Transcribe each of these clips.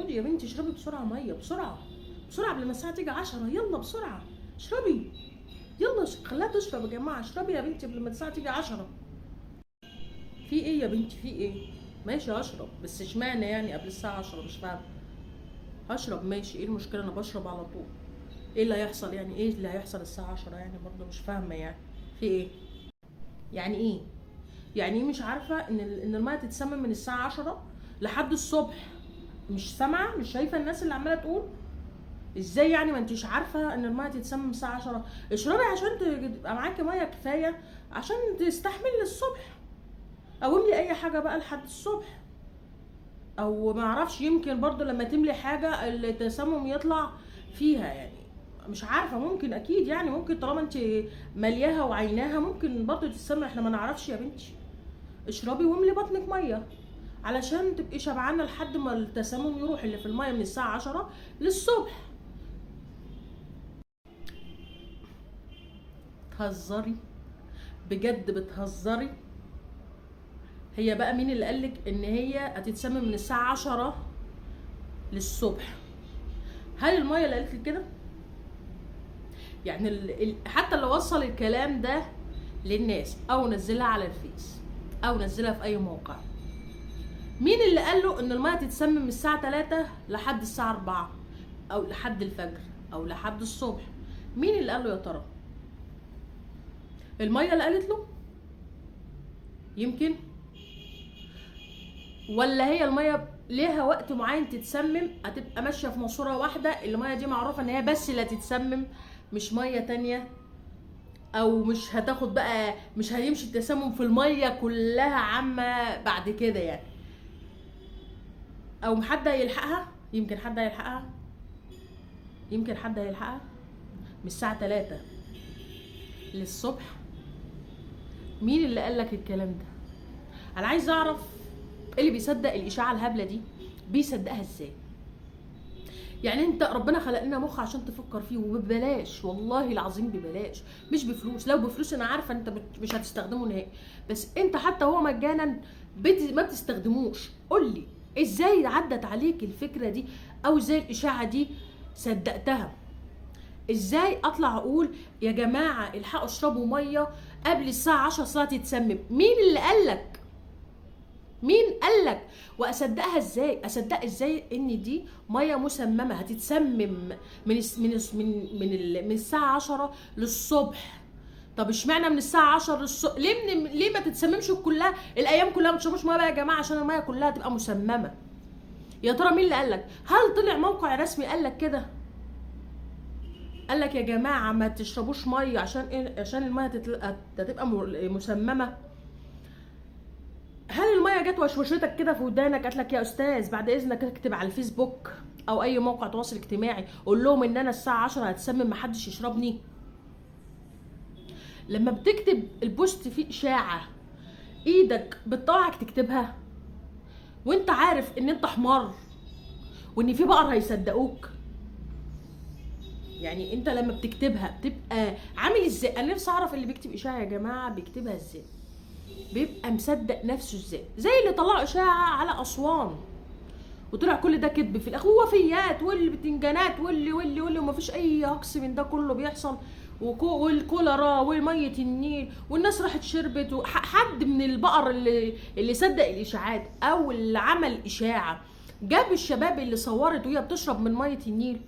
خدي يا بنتي اشربي بسرعه ميه، بسرعه بسرعه قبل ما الساعه تيجي 10. يلا بسرعه اشربي، يلا خليها تشرب يا جماعه. اشربي يا بنتي قبل ما الساعه تيجي 10. في ايه يا بنتي، في ايه؟ ماشي هشرب، بس اشمعنى يعني قبل الساعه 10؟ مش فاهمه. هشرب ماشي، ايه المشكله؟ انا بشرب على طول. ايه اللي هيحصل يعني؟ ايه اللي هيحصل الساعه 10 يعني؟ برضه مش فاهمه يعني. في ايه يعني؟ ايه يعني؟ ايه مش عارفه ان الميه تتسمم من الساعه 10 لحد الصبح؟ مش سامعه؟ مش شايفه الناس اللي عماله تقول؟ ازاي يعني ما انتيش عارفه ان الميه تتسمم الساعه 10؟ اشربي عشان تبقى معاكي ميه كفايه عشان تستحمل للصبح، او املي اي حاجه بقى لحد الصبح. او ما اعرفش، يمكن برضو لما تملي حاجه التسمم يطلع فيها يعني. مش عارفه، ممكن اكيد يعني، ممكن طالما انت ملياها وعيناها ممكن برضو تتسمم، احنا ما نعرفش يا بنتي. اشربي واملي بطنك ميه علشان تبقي شبعانه لحد ما التسمم يروح اللي في الميه من الساعه 10 للصبح. بتهزري؟ بجد بتهزري؟ هي بقى مين اللي قالك ان هي هتتسمم من الساعه 10 للصبح؟ هل الميه اللي قالت لك كده؟ يعني حتى لو وصل الكلام ده للناس او نزلها على الفيس او نزلها في اي موقع، مين اللي قال له ان الميه تتسمم من الساعه 3 لحد الساعه 4 او لحد الفجر او لحد الصبح؟ مين اللي قال له يا ترى؟ الميه اللي قالت له يمكن؟ ولا هي الميه ليها وقت معين تتسمم، هتبقى ماشيه في ماسوره واحده، الميه دي معروفه ان هي بس اللي هتتسمم مش ميه تانية؟ او مش هتاخد بقى، مش هيمشي التسمم في الميه كلها عامه بعد كده يعني؟ او حد هيلحقها؟ يمكن حد هيلحقها، يمكن حد هيلحقها من الساعه 3 للصبح. مين اللي قالك الكلام ده؟ انا عايز اعرف اللي بيصدق الاشاعه الهبله دي بيصدقها ازاي؟ يعني انت ربنا خلق لنا مخ عشان تفكر فيه وببلاش، والله العظيم ببلاش، مش بفلوس. لو بفلوس انا عارفه انت مش هتستخدمه نهائي، بس انت حتى هو مجانا ما بتستخدموش. قول لي ازاي عدت عليك الفكره دي، او ازاي الاشاعه دي صدقتها؟ ازاي اطلع اقول يا جماعه الحقوا اشربوا ميه قبل الساعه 10 ساعه تتسمم؟ مين اللي قالك؟ مين قالك؟ واصدقها ازاي؟ اصدق ازاي ان دي ميه مسممه هتتسمم من الساعه 10 للصبح؟ طب اشمعنى من الساعه 10 للصبح؟ ليه ما تتسممش كلها الايام كلها؟ ما تشربوش ميه بقى يا جماعه عشان الميه كلها تبقى مسممه؟ يا ترى مين اللي قالك؟ هل طلع موقع رسمي قالك كده؟ قالك يا جماعه ما تشربوش ميه عشان ايه؟ عشان الميه هتبقى مسممه؟ هل الميه جت وشوشتك كده في ودانك قالت لك يا استاذ بعد اذنك اكتب على الفيسبوك او اي موقع تواصل اجتماعي قول لهم ان انا الساعه 10 هتسمم محدش يشربني؟ لما بتكتب البوست فيه اشاعه ايدك بتطوعك تكتبها وانت عارف ان انت حمار وان في بقر هيصدقوك؟ يعني انت لما بتكتبها بتبقى عامل ازاي؟ انا نفسي اعرف اللي بيكتب اشاعه يا جماعه بيكتبها ازاي، بيبقى مصدق نفسه ازاي؟ زي اللي طلعوا اشاعه على اسوان وطلع كل ده كذب في الاخر، ووفيات والبتنجانات واللي ومفيش اي هجص من ده كله بيحصل، والكوليرا وميه النيل والناس راحت شربت. حد من البقر اللي صدق الاشاعات او اللي عمل اشاعه جاب الشباب اللي صورت وهي بتشرب من ميه النيل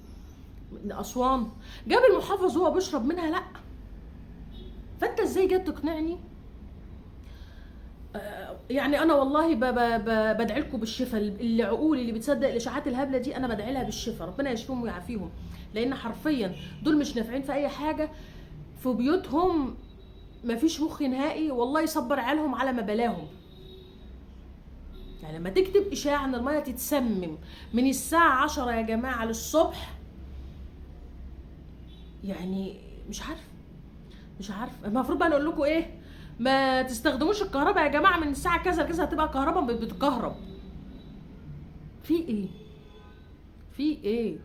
من اسوان، جاب المحافظ وهو بيشرب منها؟ لا. فانت ازاي جاي تقنعني؟ يعني انا والله بدعي لكم بالشفاء، العقول اللي بتصدق الاشاعات الهبله دي انا بدعي لها بالشفاء، ربنا يشفيهم ويعافيهم، لان حرفيا دول مش نافعين في اي حاجه، في بيوتهم مفيش مخ نهائي، والله يصبر عيالهم على ما بلاهم. يعني لما تكتب اشاعه ان الميه تتسمم من الساعه 10 يا جماعه للصبح، يعني مش عارف المفروض بقى نقول لكم ايه؟ ما تستخدموش الكهرباء يا جماعه من الساعه كذا لكذا هتبقى كهرباء بتكهرب؟ في ايه؟ في ايه؟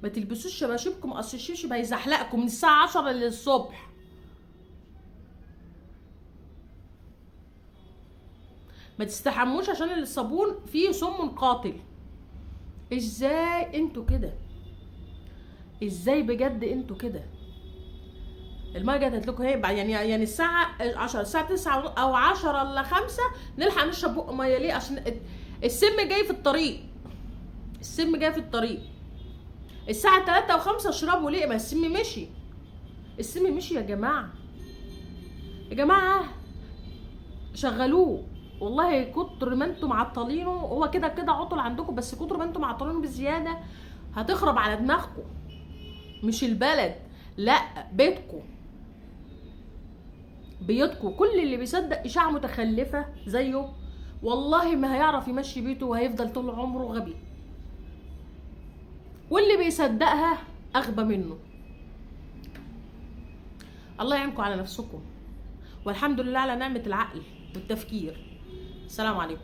ما تلبسوش شباشبكم، اصل الشبشب هيزحلقكم من الساعه 10 للصبح. ما تستحموش عشان الصابون فيه سم قاتل. ازاي انتوا كده؟ ازاي بجد انتوا كده؟ الميه جت لكم اهي، يعني الساعه 10، الساعه 9 او 10 الا 5 نلحق نشرب بق ميه. ليه؟ عشان السم جاي في الطريق. السم جاي في الطريق. الساعه 3 و5 اشربوا. ليه؟ ما السم مشي. السم مشي يا جماعه. يا جماعه شغلوه. والله كتر ما انتم معطلينه، هو كده كده عطل عندكم، بس كتر ما انتم معطلينه بزياده هتخرب على دماغكم. مش البلد، لا، بيتكم. بيوتكم. كل اللي بيصدق اشاعه متخلفه زيه والله ما هيعرف يمشي بيته، وهيفضل طول عمره غبي. واللي بيصدقها اغبى منه. الله يعينكم على نفسكم، والحمد لله على نعمه العقل والتفكير. السلام عليكم.